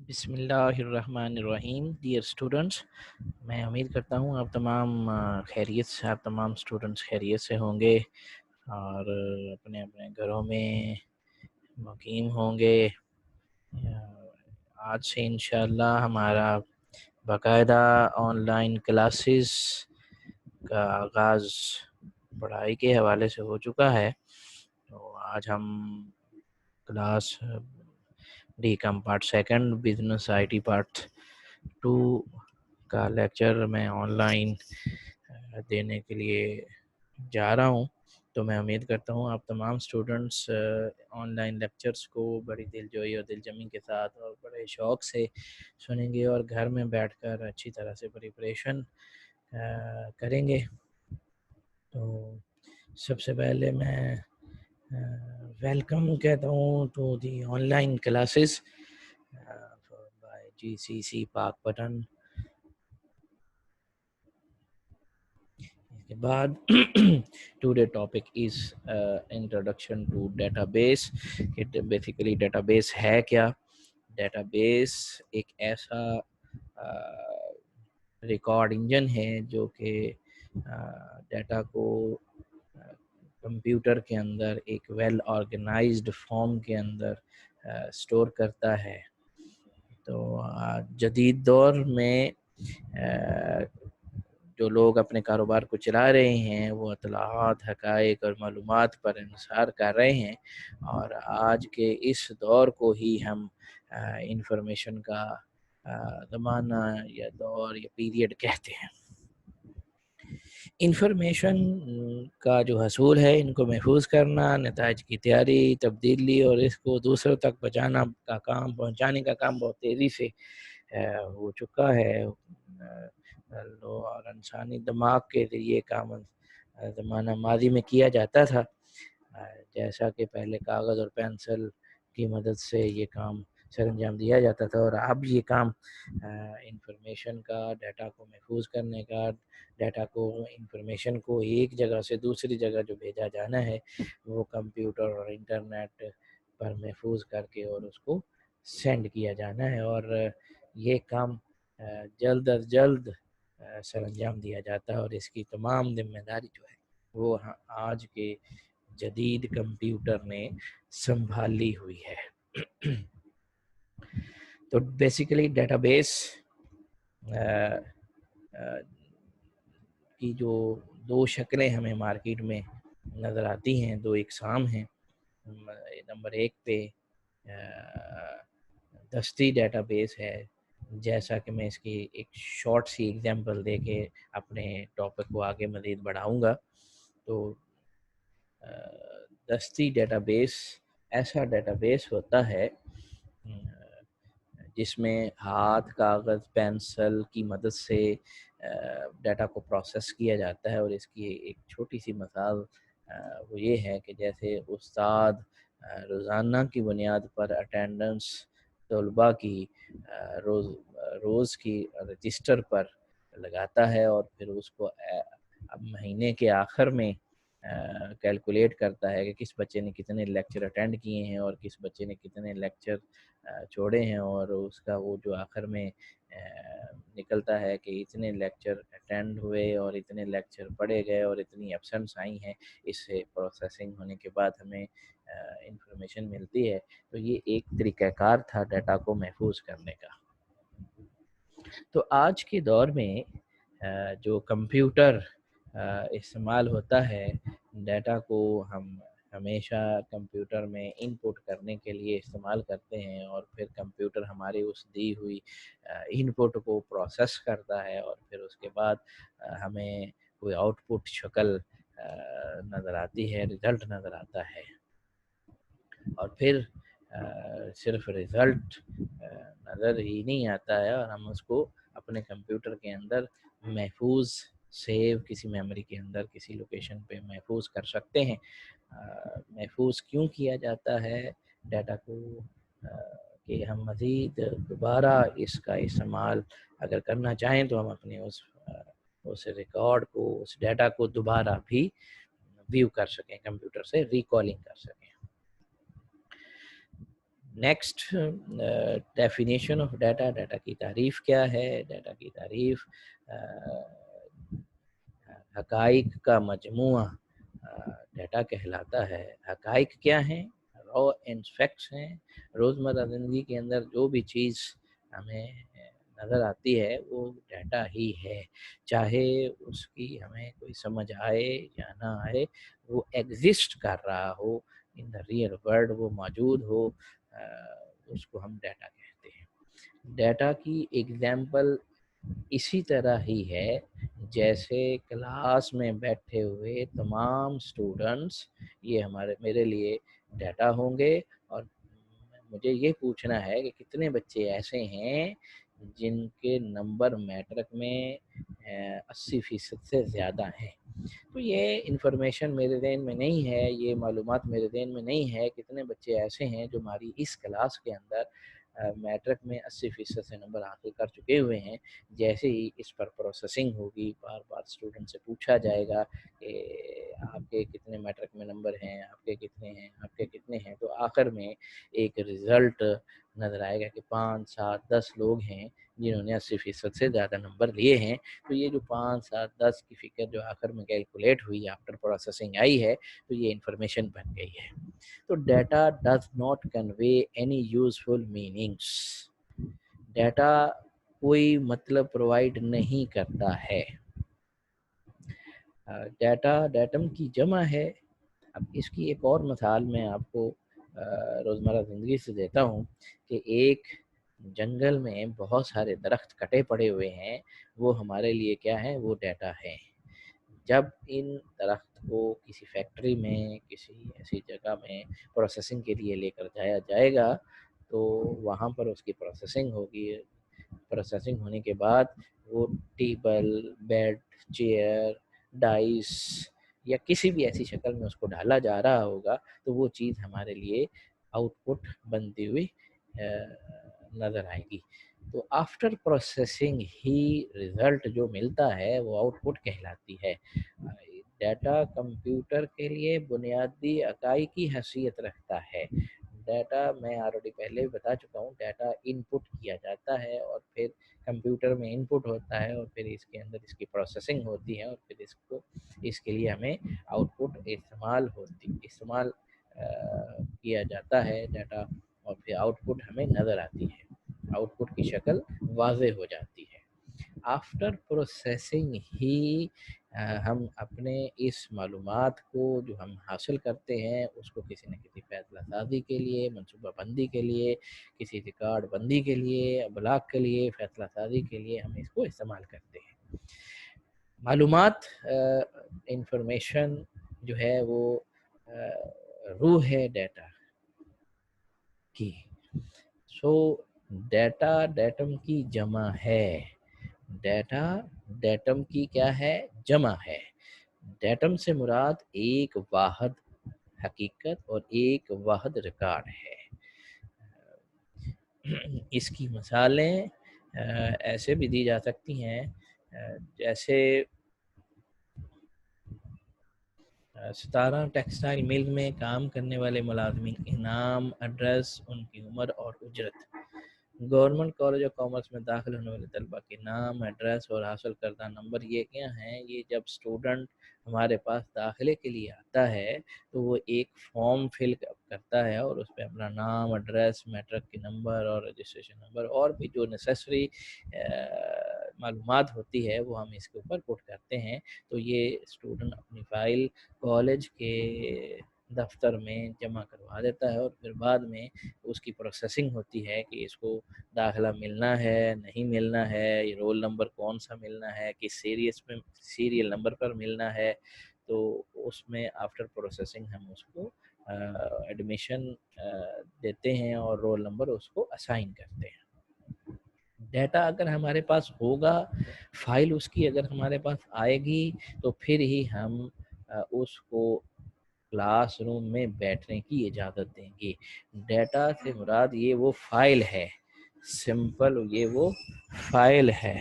بسم اللہ الرحمن الرحیم. ڈیئر اسٹوڈنٹس، میں امید کرتا ہوں آپ تمام خیریت سے، آپ تمام اسٹوڈنٹس خیریت سے ہوں گے اور اپنے اپنے گھروں میں مقیم ہوں گے. آج سے انشاءاللہ ہمارا باقاعدہ آن لائن کلاسز کا آغاز پڑھائی کے حوالے سے ہو چکا ہے. تو آج ہم class D come part second business I T part 2 کا لیکچر میں آن لائن دینے کے لیے جا رہا ہوں. تو میں امید کرتا ہوں آپ تمام اسٹوڈنٹس آن لائن لیکچرز کو بڑی دلجوئی اور دلجمی کے ساتھ اور بڑے شوق سے سنیں گے اور گھر میں بیٹھ کر اچھی طرح سے پریپریشن کریں گے. تو سب سے پہلے میں ویلکم کہتا ہوں to the online classes by G C C Pakpattan. اس کے بعد today topic is introduction to database. Basically database ہے کیا؟ ڈیٹا بیس ایک ایسا ریکارڈ انجن ہے جو کہ ڈیٹا کو کمپیوٹر کے اندر ایک ویل آرگنائزڈ فارم کے اندر اسٹور کرتا ہے. تو جدید دور میں جو لوگ اپنے کاروبار کو چلا رہے ہیں وہ اطلاعات، حقائق اور معلومات پر انحصار کر رہے ہیں، اور آج کے اس دور کو ہی ہم انفارمیشن کا زمانہ یا دور یا پیریڈ کہتے ہیں. انفارمیشن کا جو حصول ہے، ان کو محفوظ کرنا، نتائج کی تیاری، تبدیلی اور اس کو دوسروں تک پہنچانے کا کام بہت تیزی سے ہو چکا ہے. اور انسانی دماغ کے ذریعے کام زمانہ ماضی میں کیا جاتا تھا، جیسا کہ پہلے کاغذ اور پینسل کی مدد سے یہ کام سر انجام دیا جاتا تھا، اور اب یہ کام انفارمیشن کا، ڈیٹا کو محفوظ کرنے کا، ڈیٹا کو، انفارمیشن کو ایک جگہ سے دوسری جگہ جو بھیجا جانا ہے وہ کمپیوٹر اور انٹرنیٹ پر محفوظ کر کے اور اس کو سینڈ کیا جانا ہے، اور یہ کام جلد از جلد سر انجام دیا جاتا ہے، اور اس کی تمام ذمہ داری جو ہے وہ آج کے جدید کمپیوٹر نے سنبھالی ہوئی ہے. تو بیسیکلی ڈیٹا بیس کی جو دو شکلیں ہمیں مارکیٹ میں نظر آتی ہیں، دو اقسام ہیں. نمبر ایک پہ دستی ڈیٹا بیس ہے، جیسا کہ میں اس کی ایک شارٹ سی ایگزامپل دے کے اپنے ٹاپک کو آگے مزید بڑھاؤں گا. تو دستی ڈیٹا بیس ایسا ڈیٹا بیس ہوتا ہے جس میں ہاتھ، کاغذ، پینسل کی مدد سے ڈیٹا کو پروسیس کیا جاتا ہے. اور اس کی ایک چھوٹی سی مثال وہ یہ ہے کہ جیسے استاد روزانہ کی بنیاد پر اٹینڈنس طلباء کی روز کی رجسٹر پر لگاتا ہے، اور پھر اس کو اب مہینے کے آخر میں کیلکولیٹ کرتا ہے کہ کس بچے نے کتنے لیکچر اٹینڈ کیے ہیں اور کس بچے نے کتنے لیکچر چھوڑے ہیں، اور اس کا وہ جو آخر میں نکلتا ہے کہ اتنے لیکچر اٹینڈ ہوئے اور اتنے لیکچر پڑھے گئے اور اتنی ایبسنٹس آئی ہیں. اس سے پروسیسنگ ہونے کے بعد ہمیں انفارمیشن ملتی ہے. تو یہ ایک طریقہ کار تھا ڈیٹا کو محفوظ کرنے کا. تو آج کے دور میں جو کمپیوٹر استعمال ہوتا ہے، ڈیٹا کو ہم ہمیشہ کمپیوٹر میں ان پٹ کرنے کے لیے استعمال کرتے ہیں، اور پھر کمپیوٹر ہماری اس دی ہوئی ان پٹ کو پروسیس کرتا ہے، اور پھر اس کے بعد ہمیں کوئی آؤٹ پٹ شکل نظر آتی ہے، رزلٹ نظر آتا ہے. اور پھر صرف رزلٹ نظر ہی نہیں آتا ہے، اور ہم اس کو اپنے کمپیوٹر کے اندر محفوظ سیو کسی میموری کے اندر کسی لوکیشن پہ محفوظ کر سکتے ہیں. محفوظ کیوں کیا جاتا ہے ڈیٹا کو؟ کہ ہم مزید دوبارہ اس کا استعمال اگر کرنا چاہیں تو ہم اپنے اس ریکارڈ کو، اس ڈیٹا کو دوبارہ بھی ویو کر سکیں، کمپیوٹر سے ریکالنگ کر سکیں. Next definition of data. Data کی تعریف کیا ہے؟ ڈیٹا کی تعریف حقائق کا مجموعہ ڈیٹا کہلاتا ہے. حقائق کیا ہیں؟ را اینڈ فیکٹس ہیں. روزمرہ زندگی کے اندر جو بھی چیز ہمیں نظر آتی ہے وہ ڈیٹا ہی ہے، چاہے اس کی ہمیں کوئی سمجھ آئے یا نہ آئے، وہ ایگزسٹ کر رہا ہو ان دا ریئل ورلڈ، وہ موجود ہو، اس کو ہم ڈیٹا کہتے ہیں. ڈیٹا کی ایگزامپل اسی طرح ہی ہے جیسے کلاس میں بیٹھے ہوئے تمام سٹوڈنٹس یہ میرے لیے ڈیٹا ہوں گے، اور مجھے یہ پوچھنا ہے کہ کتنے بچے ایسے ہیں جن کے نمبر میٹرک میں 80% سے زیادہ ہیں. تو یہ انفارمیشن میرے ذہن میں نہیں ہے، یہ معلومات میرے ذہن میں نہیں ہے کتنے بچے ایسے ہیں جو ہماری اس کلاس کے اندر میٹرک میں 80% سے نمبر حاصل کر چکے ہوئے ہیں. جیسے ہی اس پر پروسیسنگ ہوگی، بار بار اسٹوڈنٹ سے پوچھا جائے گا کہ آپ کے کتنے میٹرک میں نمبر ہیں، آپ کے کتنے ہیں، آپ کے کتنے ہیں، تو آخر میں ایک رزلٹ نظر آئے گا کہ 5 7 10 لوگ ہیں جنہوں نے 80% سے زیادہ نمبر لیے ہیں. تو یہ جو 5 7 10 کی فکر جو آخر میں کیلکولیٹ ہوئی، آفٹر پروسیسنگ آئی ہے، تو یہ انفارمیشن بن گئی ہے. تو data does not convey any useful meanings. Data کوئی مطلب پرووائڈ نہیں کرتا ہے. ڈیٹا ڈیٹم کی جمع ہے. اب اس کی ایک اور مثال میں آپ کو روزمرہ زندگی سے دیتا ہوں کہ ایک جنگل میں بہت سارے درخت کٹے پڑے ہوئے ہیں، وہ ہمارے لیے کیا ہے؟ وہ ڈیٹا ہے. جب ان درخت کو کسی فیکٹری میں، کسی ایسی جگہ میں پروسیسنگ کے لیے لے کر جایا جائے گا تو وہاں پر اس کی پروسیسنگ ہوگی. پروسیسنگ ہونے کے بعد وہ ٹیبل، بیڈ، چیئر، ڈائس یا کسی بھی ایسی شکل میں اس کو ڈالا جا رہا ہوگا تو وہ چیز ہمارے لیے آؤٹ پٹ بنتی ہوئی نظر آئے گی. تو آفٹر پروسیسنگ ہی رزلٹ جو ملتا ہے وہ آؤٹ پٹ کہلاتی ہے. ڈیٹا کمپیوٹر کے لیے بنیادی اکائی کی حیثیت رکھتا ہے. ڈیٹا میں آلریڈی پہلے بھی بتا چکا ہوں، ڈیٹا ان پٹ کیا جاتا ہے اور پھر کمپیوٹر میں ان پٹ ہوتا ہے اور پھر اس کے اندر اس کی پروسیسنگ ہوتی ہے اور پھر اس کے لیے ہمیں آؤٹ پٹ استعمال کیا جاتا ہے ڈیٹا، اور پھر آؤٹ پٹ ہمیں نظر آتی ہے، آؤٹ پٹ کی شکل واضح ہو جاتی ہے. آفٹر پروسیسنگ ہی ہم اپنے اس معلومات کو جو ہم حاصل کرتے ہیں اس کو کسی نہ کسی فیصلہ سازی کے لیے، منصوبہ بندی کے لیے، کسی ریکارڈ بندی کے لیے، ابلاغ کے لیے، فیصلہ سازی کے لیے ہم اس کو استعمال کرتے ہیں. معلومات انفارمیشن جو ہے وہ روح ہے ڈیٹا کی. سو ڈیٹا ڈیٹم کی جمع ہے. ڈیٹا ڈیٹم کی کیا ہے؟ جمع ہے. ڈیٹم سے مراد ایک واحد حقیقت اور ایک واحد ریکارڈ ہے. اس کی مثالیں ایسے بھی دی جا سکتی ہیں جیسے 17 ٹیکسٹائل مل میں کام کرنے والے ملازمین کے نام، ایڈریس، ان کی عمر اور اجرت. گورنمنٹ کالج آف کامرس میں داخل ہونے والے طلبہ کے نام، ایڈریس اور حاصل کردہ نمبر یہ کیا ہیں؟ یہ جب اسٹوڈنٹ ہمارے پاس داخلے کے لیے آتا ہے تو وہ ایک فارم فل کرتا ہے اور اس پہ اپنا نام، ایڈریس، میٹرک کے نمبر اور رجسٹریشن نمبر اور بھی جو نیسیسری معلومات ہوتی ہے وہ ہم اس کے اوپر پٹ کرتے ہیں. تو یہ اسٹوڈنٹ اپنی فائل کالج کے دفتر میں جمع کروا دیتا ہے اور پھر بعد میں اس کی پروسیسنگ ہوتی ہے کہ اس کو داخلہ ملنا ہے، نہیں ملنا ہے، یہ رول نمبر کون سا ملنا ہے، کس سیریل نمبر پر ملنا ہے. تو اس میں آفٹر پروسیسنگ ہم اس کو ایڈمیشن دیتے ہیں اور رول نمبر اس کو اسائن کرتے ہیں. ڈیٹا اگر ہمارے پاس ہوگا، فائل اس کی اگر ہمارے پاس آئے گی تو پھر ہی ہم اس کو کلاس روم میں بیٹھنے کی اجازت دیں گے. ڈیٹا سے مراد یہ وہ فائل ہے، سمپل یہ وہ فائل ہے.